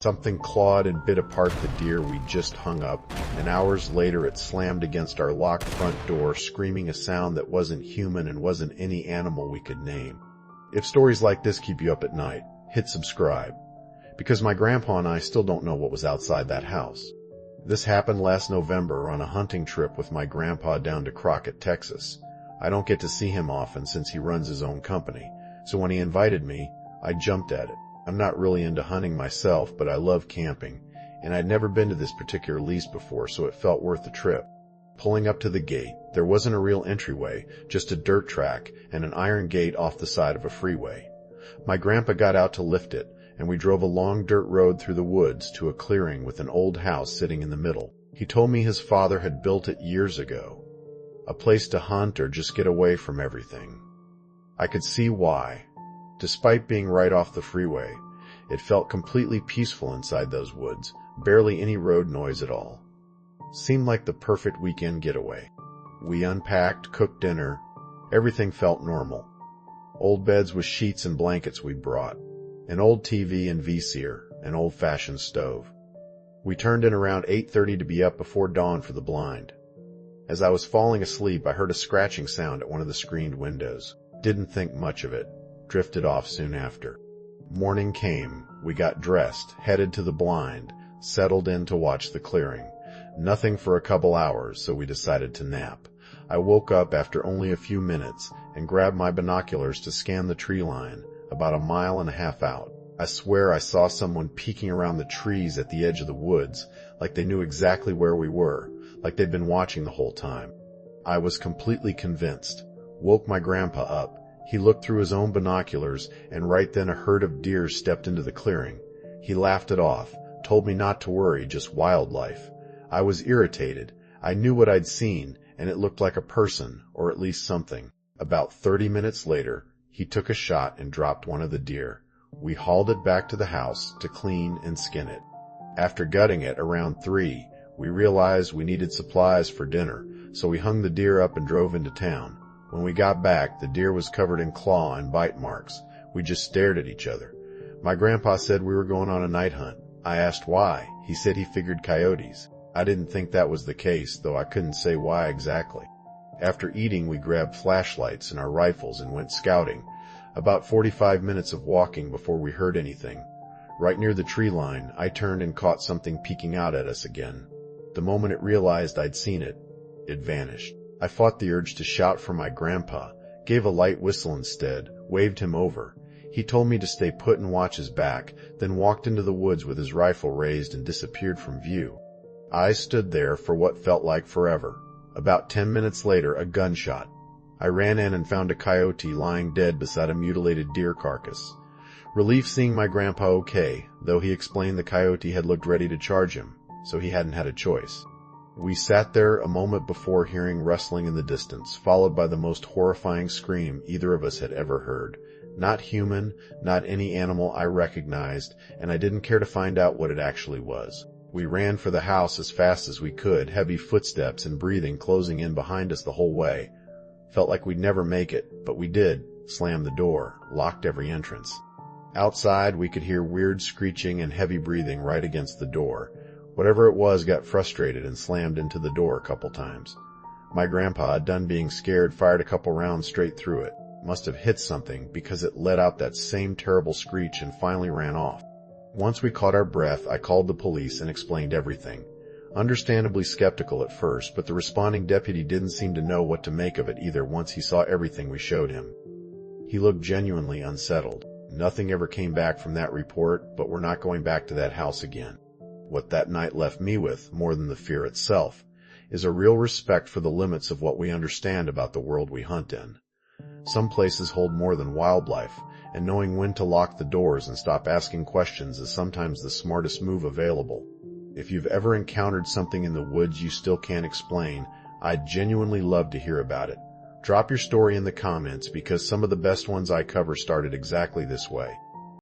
Something clawed and bit apart the deer we just hung up, and hours later it slammed against our locked front door, screaming a sound that wasn't human and wasn't any animal we could name. If stories like this keep you up at night, hit subscribe. Because my grandpa and I still don't know what was outside that house. This happened last November on a hunting trip with my grandpa down to Crockett, Texas. I don't get to see him often since he runs his own company, so when he invited me, I jumped at it. I'm not really into hunting myself, but I love camping, and I'd never been to this particular lease before, so it felt worth the trip. Pulling up to the gate, there wasn't a real entryway, just a dirt track and an iron gate off the side of a freeway. My grandpa got out to lift it, and we drove a long dirt road through the woods to a clearing with an old house sitting in the middle. He told me his father had built it years ago. A place to hunt or just get away from everything. I could see why. Despite being right off the freeway, it felt completely peaceful inside those woods, barely any road noise at all. Seemed like the perfect weekend getaway. We unpacked, cooked dinner. Everything felt normal. Old beds with sheets and blankets we brought. An old TV and VCR, an old-fashioned stove. We turned in around 8:30 to be up before dawn for the blind. As I was falling asleep, I heard a scratching sound at one of the screened windows. Didn't think much of it. Drifted off soon after. Morning came. We got dressed, headed to the blind, settled in to watch the clearing. Nothing for a couple hours, so we decided to nap. I woke up after only a few minutes and grabbed my binoculars to scan the tree line, about 1.5 miles out. I swear I saw someone peeking around the trees at the edge of the woods, like they knew exactly where we were, like they'd been watching the whole time. I was completely convinced. Woke my grandpa up. He looked through his own binoculars, and right then a herd of deer stepped into the clearing. He laughed it off, told me not to worry, just wildlife. I was irritated. I knew what I'd seen, and it looked like a person, or at least something. About 30 minutes later, he took a shot and dropped one of the deer. We hauled it back to the house to clean and skin it. After gutting it around 3, we realized we needed supplies for dinner, so we hung the deer up and drove into town. When we got back, the deer was covered in claw and bite marks. We just stared at each other. My grandpa said we were going on a night hunt. I asked why. He said he figured coyotes. I didn't think that was the case, though I couldn't say why exactly. After eating, we grabbed flashlights and our rifles and went scouting. About 45 minutes of walking before we heard anything. Right near the tree line, I turned and caught something peeking out at us again. The moment it realized I'd seen it, it vanished. I fought the urge to shout for my grandpa, gave a light whistle instead, waved him over. He told me to stay put and watch his back, then walked into the woods with his rifle raised and disappeared from view. I stood there for what felt like forever. About 10 minutes later, a gunshot. I ran in and found a coyote lying dead beside a mutilated deer carcass. Relief seeing my grandpa okay, though he explained the coyote had looked ready to charge him, so he hadn't had a choice. We sat there a moment before hearing rustling in the distance, followed by the most horrifying scream either of us had ever heard. Not human, not any animal I recognized, and I didn't care to find out what it actually was. We ran for the house as fast as we could, heavy footsteps and breathing closing in behind us the whole way. Felt like we'd never make it, but we did. Slammed the door, locked every entrance. Outside, we could hear weird screeching and heavy breathing right against the door. Whatever it was got frustrated and slammed into the door a couple times. My grandpa, done being scared, fired a couple rounds straight through it. Must have hit something because it let out that same terrible screech and finally ran off. Once we caught our breath, I called the police and explained everything. Understandably skeptical at first, but the responding deputy didn't seem to know what to make of it either once he saw everything we showed him. He looked genuinely unsettled. Nothing ever came back from that report, but we're not going back to that house again. What that night left me with, more than the fear itself, is a real respect for the limits of what we understand about the world we hunt in. Some places hold more than wildlife, and knowing when to lock the doors and stop asking questions is sometimes the smartest move available. If you've ever encountered something in the woods you still can't explain, I'd genuinely love to hear about it. Drop your story in the comments because some of the best ones I cover started exactly this way.